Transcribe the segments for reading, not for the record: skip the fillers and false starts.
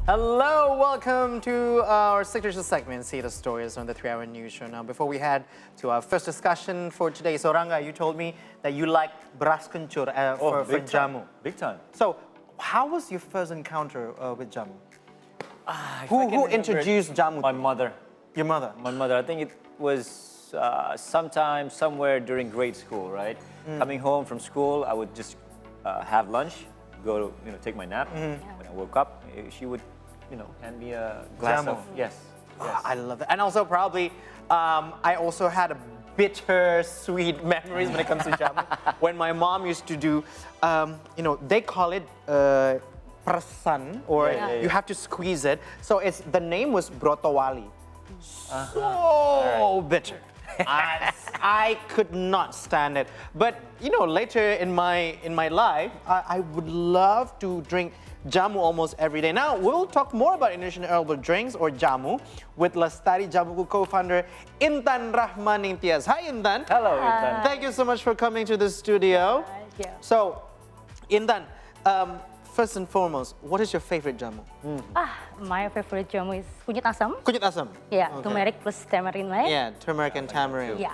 Hello, welcome to our signature segment, See the Stories on the 3-Hour News Show. Now, before we head to our first discussion for today, so Rangga, you told me that you like beras kencur for Jamu. Big time. So, how was your first encounter with Jamu? Who introduced Jamu? My mother. Your mother? My mother. I think it was sometime, somewhere during grade school, right? Coming home from school, I would just have lunch, go to, take my nap. When I woke up, she would, hand me a glass Jamu. of, yes. I love it. And also probably, I also had a bitter sweet memories when it comes to Jamu. When my mom used to do, they call it persan, or you have to squeeze it. So the name was brotowali. So bitter. I could not stand it. But later in my life, I would love to drink Jamu almost every day. Now we'll talk more about Indonesian herbal drinks or Jamu with Lestari Jamu co-founder Intan Rahmanintias. Hi Intan. Hello, Intan. Thank you so much for coming to the studio. Yeah. So, Intan, first and foremost, what is your favorite Jamu? My favorite jamu is kunyit asam. Kunyit asam. Yeah, Okay. turmeric plus tamarind, right? Yeah, turmeric and tamarind. Yeah.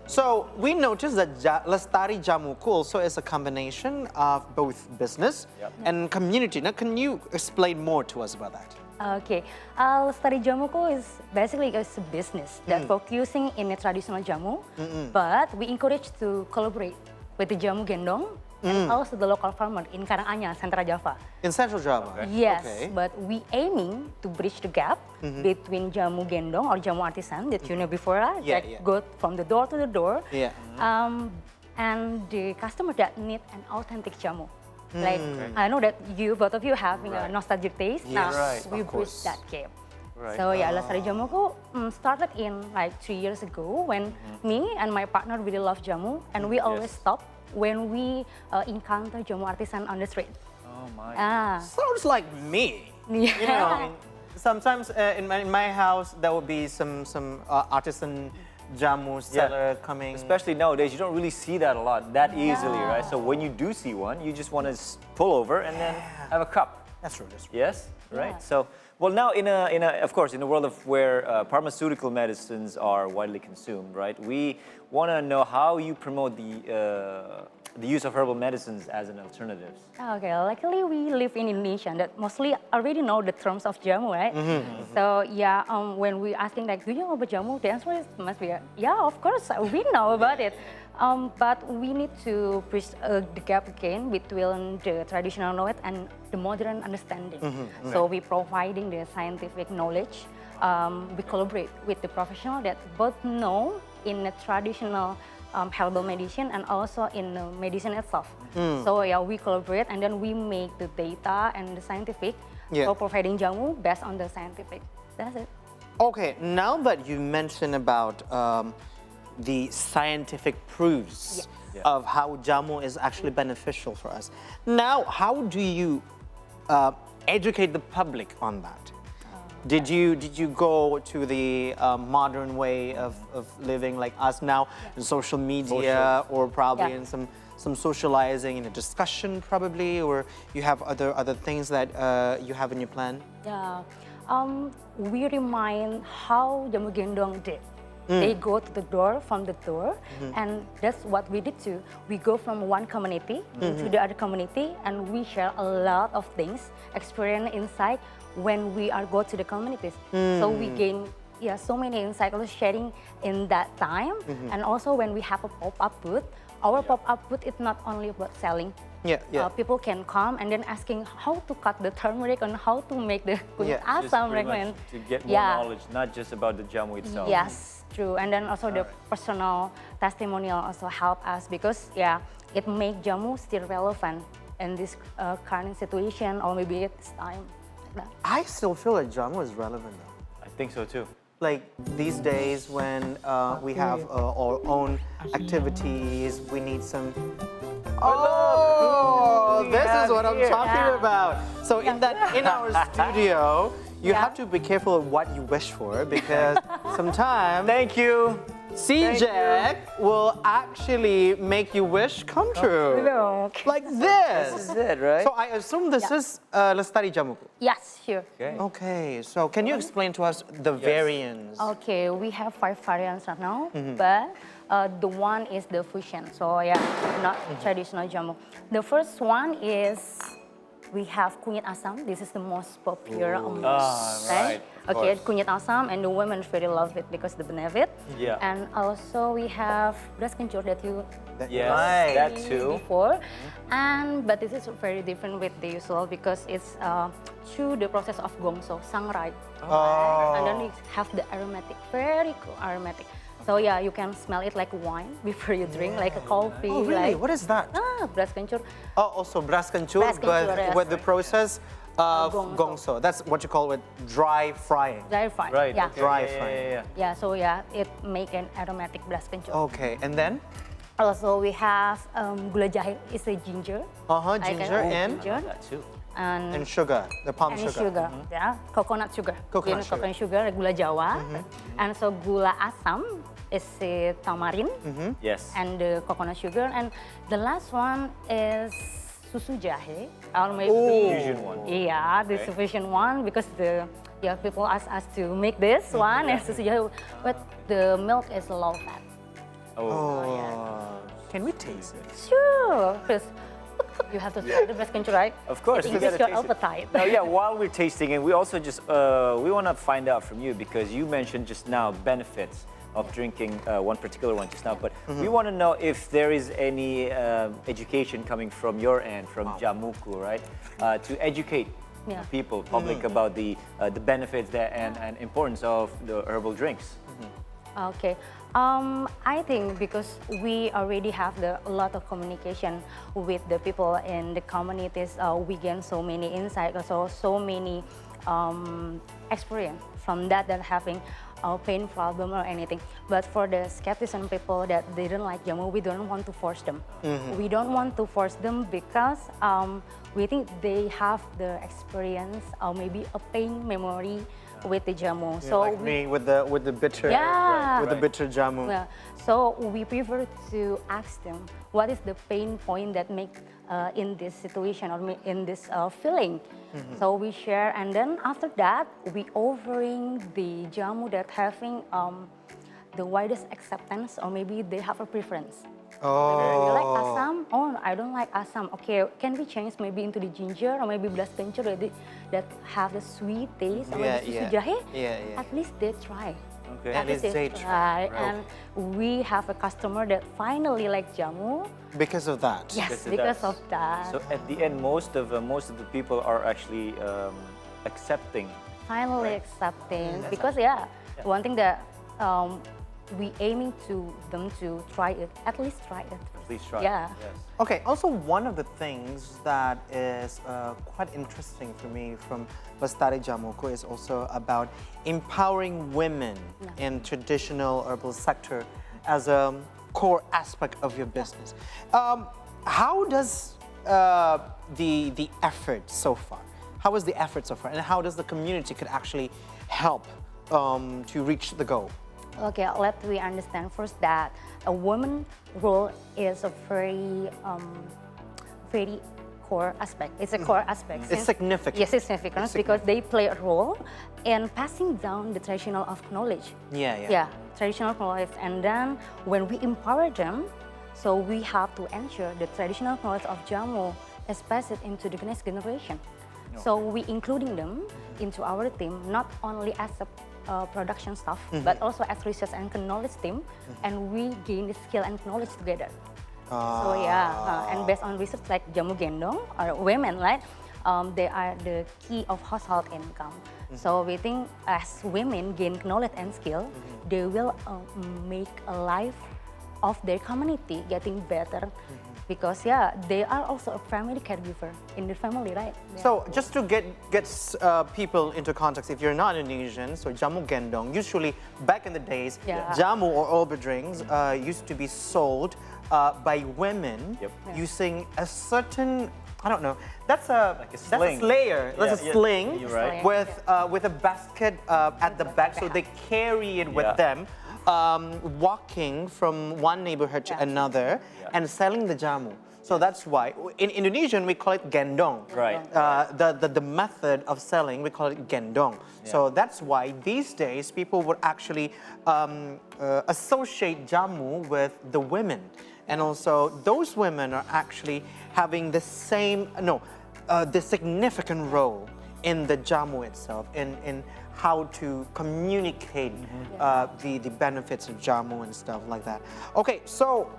So we noticed that Lestari Jamuku also is a combination of both business and community. Now, can you explain more to us about that? Okay, Lestari Jamuku is basically a business that focusing in a traditional jamu, but we encourage to collaborate with the jamu gendong and also the local farmer in Karanganyar, Central Java. In Central Java? Okay. Yes, Okay. but we aiming to bridge the gap between jamu gendong or jamu artisan that you know before, Yeah, that yeah. go from the door to the door. Yeah. And the customer that need an authentic jamu. Like, I know that both of you having a nostalgic taste. Yes, Now, right, we of bridge course. that gap. Right. So yeah, Lestari Jamuku started in like 3 years ago when me and my partner really love jamu, and we always stop when we encounter jamu artisan on the street. Oh my. Sounds like me. Yeah. Sometimes in my house there will be some artisan jamu seller coming. Especially nowadays, you don't really see that a lot, that easily, right? So when you do see one, you just want to pull over and then have a cup. That's true. That's true. Yes, right. Yeah. So, well, now of course, in a world of where pharmaceutical medicines are widely consumed, right? We want to know how you promote the use of herbal medicines as an alternative. Okay, luckily we live in Indonesia that mostly already know the terms of jamu, right? So yeah, when we asking like, do you know about jamu? The answer is must be, yeah, of course, we know about it. But we need to bridge the gap again between the traditional knowledge and the modern understanding. So we providing the scientific knowledge. We collaborate with the professional that both know in the traditional herbal medicine and also in the medicine itself. So yeah, we collaborate and then we make the data and the scientific for providing jamu based on the scientific. That's it. Okay, now that you mentioned about the scientific proofs of how jamu is actually beneficial for us, now how do you educate the public on that? Did you go to the modern way of living like us now in social media or probably in some socializing in a discussion probably, or you have other things that you have in your plan? Yeah, we remind how jamu gendong did. They go to the door from the door, and that's what we did too. We go from one community to the other community, and we share a lot of things, experience insight when we are go to the communities. So we gain so many insight also sharing in that time, and also when we have a pop-up booth. Our pop-up booth is not only about selling. People can come and then asking how to cut the turmeric and how to make the kunyit Just asam. pretty much to get more knowledge, not just about the jamu itself. Yes, true. And then also the personal testimonial also help us because it make jamu still relevant in this current situation or maybe it's time. Like that. I still feel like jamu is relevant though. I think so too. Like these days when we have our own activities, we need some. Oh, this is what I'm talking about. So in our studio, you have to be careful of what you wish for because sometimes. Thank you. CJ will actually make your wish come true. Look. Like This this. is it, right? So I assume this is Lestari Jamu. Yes, sure. Okay. Okay, so can you explain to us the variants? Okay, we have 5 variants right now, but the one is the fusion. So yeah, not traditional jamu. The first one is we have kunyit asam. This is the most popular among right. Okay, kunyit asam, and the women really love it because the benefit. Yeah. And also we have beras kencur that you Yes, Right. that see too. before, and but this is very different with the usual because it's through the process of gongso, sangrai, and then we have the aromatic, very cool aromatic. So yeah, you can smell it like wine before you drink, like a coffee. Oh, really? Like, What is that? beras kencur. Oh, also beras kencur, Beras kencur, but yes. with the process of Gongso. gongso. That's what you call it, dry frying. Dry fry. Right. Yeah. okay, Dry yeah, frying. yeah, yeah. Yeah. So yeah, it make an aromatic beras kencur. Okay, and then? Also we have gula jahe. It's a ginger. Like Ginger and? ginger. That too. And sugar, the palm And sugar. sugar, yeah, coconut sugar. Coconut sugar. Coconut sugar, gula Jawa, and so gula asam is tamarind, Yes. and the coconut sugar, and the last one is susu jahe, or maybe Fusion one. Yeah, this Okay. fusion one because people ask us to make this one and susu jahe, but the milk is low fat. Oh. Can we taste it? Sure, please. You have to try the beras kencur, right? Of course, It we gotta increases your taste it. appetite. Now, yeah, while we're tasting it, we also just we want to find out from you because you mentioned just now benefits of drinking one particular one just now, but we want to know if there is any education coming from your end, from Jamuku, right, to educate Yeah. people, public about the benefits there and importance of the herbal drinks. Okay. I think because we already have a lot of communication with the people in the communities, we gain so many insight, also so many experience from that having a pain problem or anything. But for the skepticism people that they don't like jamu, we don't want to force them. We don't want to force them because we think they have the experience or maybe a pain memory with the jamu. So like me with the bitter, Yeah. with the bitter jamu. Yeah. So we prefer to ask them what is the pain point that make in this situation or in this feeling. So we share, and then after that we offering the jamu that having the widest acceptance, or maybe they have a preference. You like asam? Oh, I don't like asam. Okay, can we change maybe into the ginger or maybe beras kencur that have the sweet taste, or maybe susu jahe? Yeah. At least they try. Okay. At least they try. Right. And we have a customer that finally like jamu. Because of that. Yes, Because because that's- of that. So at the end, most of the people are actually accepting. Finally accepting. That's Because one thing that we aiming to them to try it, at least try it. Please try. Yeah. Yes. Okay, also one of the things that is quite interesting for me from Lestari Jamuku is also about empowering women in traditional herbal sector as a core aspect of your business. How does the effort so far? How is the effort so far, and how does the community could actually help to reach the goal? Okay, let me understand first that a woman role is a very core aspect. It's a core aspect. It's significant. Yes, it's significant because they play a role in passing down the traditional of knowledge. Yeah. Traditional knowledge. And then when we empower them, so we have to ensure the traditional knowledge of jamu is passed into the next generation. So we including them into our team, not only as a production staff, but also as research and knowledge team, and we gain the skill and knowledge together. So and based on research like jamu gendong or women, right? They are the key of household income. So we think as women gain knowledge and skill, they will make a life of their community getting better. Because they are also a family caregiver in the family, right? So just to get people into context, if you're not Indonesian, so jamu gendong, usually back in the days, jamu or herbal drinks used to be sold by women using a certain, I don't know, that's a sling. slayer, that's a sling You're right. with a basket at the back, so they carry it with them. walking from one neighborhood to another and selling the jamu. So that's why. In Indonesian, we call it gendong. Right. The method of selling, we call it gendong. So that's why these days people would actually associate jamu with the women. And also those women are actually having the the significant role in the jamu itself, in how to communicate the benefits of jamu and stuff like that. Okay, so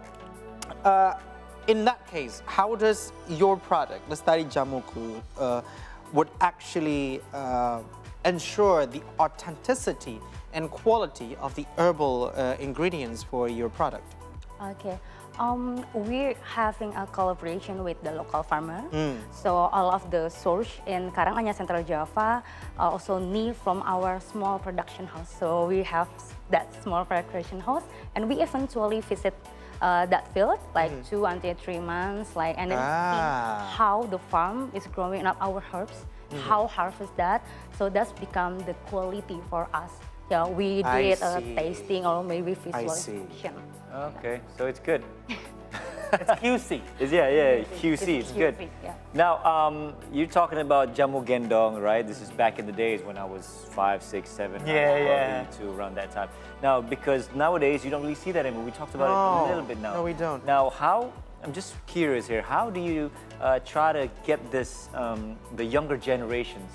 in that case, how does your product, Lestari Jamuku, would actually ensure the authenticity and quality of the herbal ingredients for your product? Okay. We're having a collaboration with the local farmer. So all of the source in Karanganyar, Central Java are also need from our small production house. So we have that small production house, and we eventually visit that field like 2 until 3 months, and then see how the farm is growing up our herbs, how harvest that. So that's become the quality for us. Yeah, we did a tasting or maybe visualization. Okay, so it's good. It's QC. QC, it's good. Yeah. Now, you're talking about jamu gendong, right? This is back in the days when I was 5, 6, 7, probably around that time. Now, because nowadays you don't really see that anymore. We talked about it a little bit now. No, we don't. Now, I'm just curious here, how do you try to get this, the younger generations,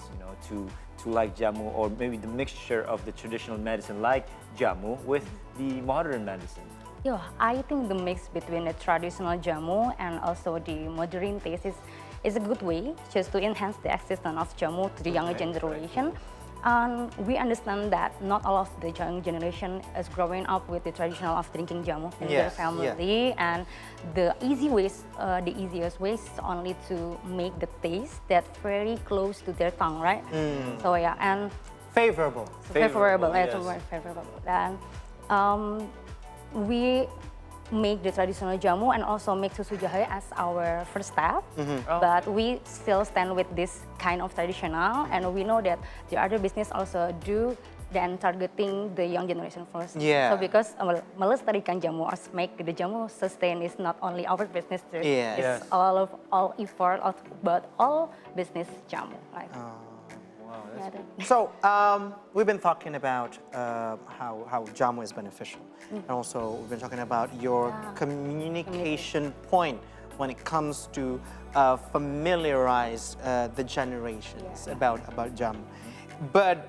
to like jamu, or maybe the mixture of the traditional medicine like jamu with the modern medicine? Yeah, I think the mix between the traditional jamu and also the modern taste is a good way just to enhance the existence of jamu to the younger generation. And we understand that not all of the young generation is growing up with the traditional of drinking jamu in their family, and the easiest way is only to make the taste that very close to their tongue, right? So yeah, and favorable. Favorable. Yes. And we make the traditional jamu and also make susu jahe as our first step. But we still stand with this kind of traditional, and we know that the other business also do then targeting the young generation first. So because melestarikan jamu or make the jamu sustain is not only our business, it's all effort but all business jamu. So we've been talking about how jamu is beneficial, and also we've been talking about your communication point when it comes to familiarize the generations about jamu. But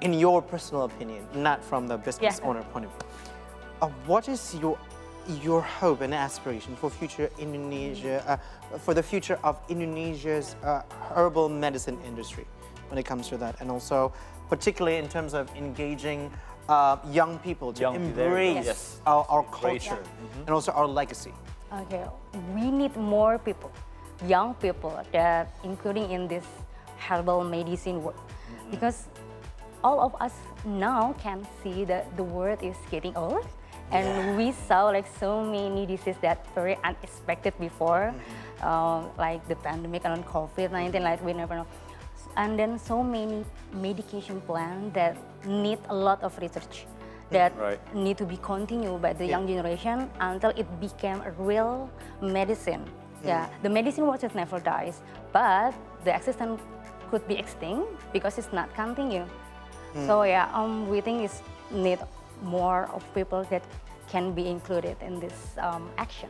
in your personal opinion, not from the business owner point of view, what is your hope and aspiration for future Indonesia, for the future of Indonesia's herbal medicine industry when it comes to that, and also particularly in terms of engaging young people to embrace our culture and also our legacy? Okay, we need more people, young people, that including in this herbal medicine work, because all of us now can see that the world is getting old, and we saw like so many diseases that very unexpected before, like the pandemic and COVID-19, like we never know. And then so many medication plans that need a lot of research that need to be continued by the young generation until it became a real medicine. The medicine was never dies, but the existence could be extinct because it's not continue. So we think it's need more of people that can be included in this action.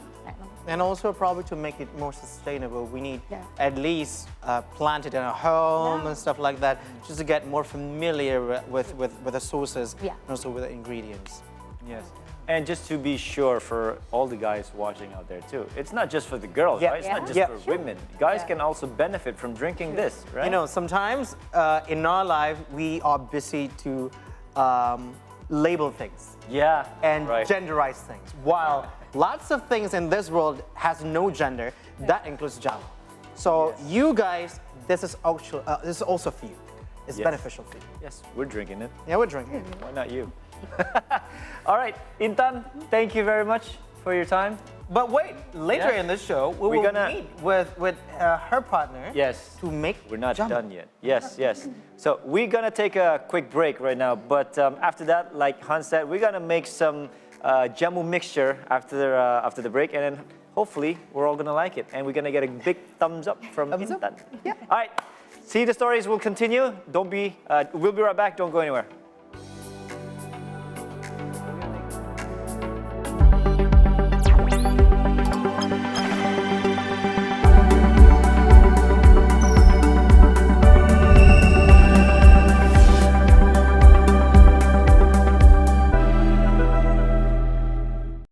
And also probably to make it more sustainable, we need at least plant it in a home and stuff like that, just to get more familiar with the sources and also with the ingredients. Yes. And just to be sure for all the guys watching out there too, it's not just for the girls, right? It's not just for women. Guys can also benefit from drinking this, right? You know, sometimes in our life, we are busy to label things. And genderize things. While lots of things in this world has no gender, that includes jamu. So you guys, this is also for you. It's beneficial for you. Yes, we're drinking it. Yeah, we're drinking it. Why not you? All right, Intan, thank you very much for your time. But wait, later Yeah. in the show, we We're will gonna- meet with her partner. Yes. To make We're not jamu. done yet. Yes, yes. So we're gonna take a quick break right now, but after that, like Hans said, we're gonna make some jamu mixture after the break, and then hopefully we're all gonna like it, and we're gonna get a big thumbs up from Thumbs up. Intan. Yeah. All right. See, the stories will continue. We'll be right back. Don't go anywhere.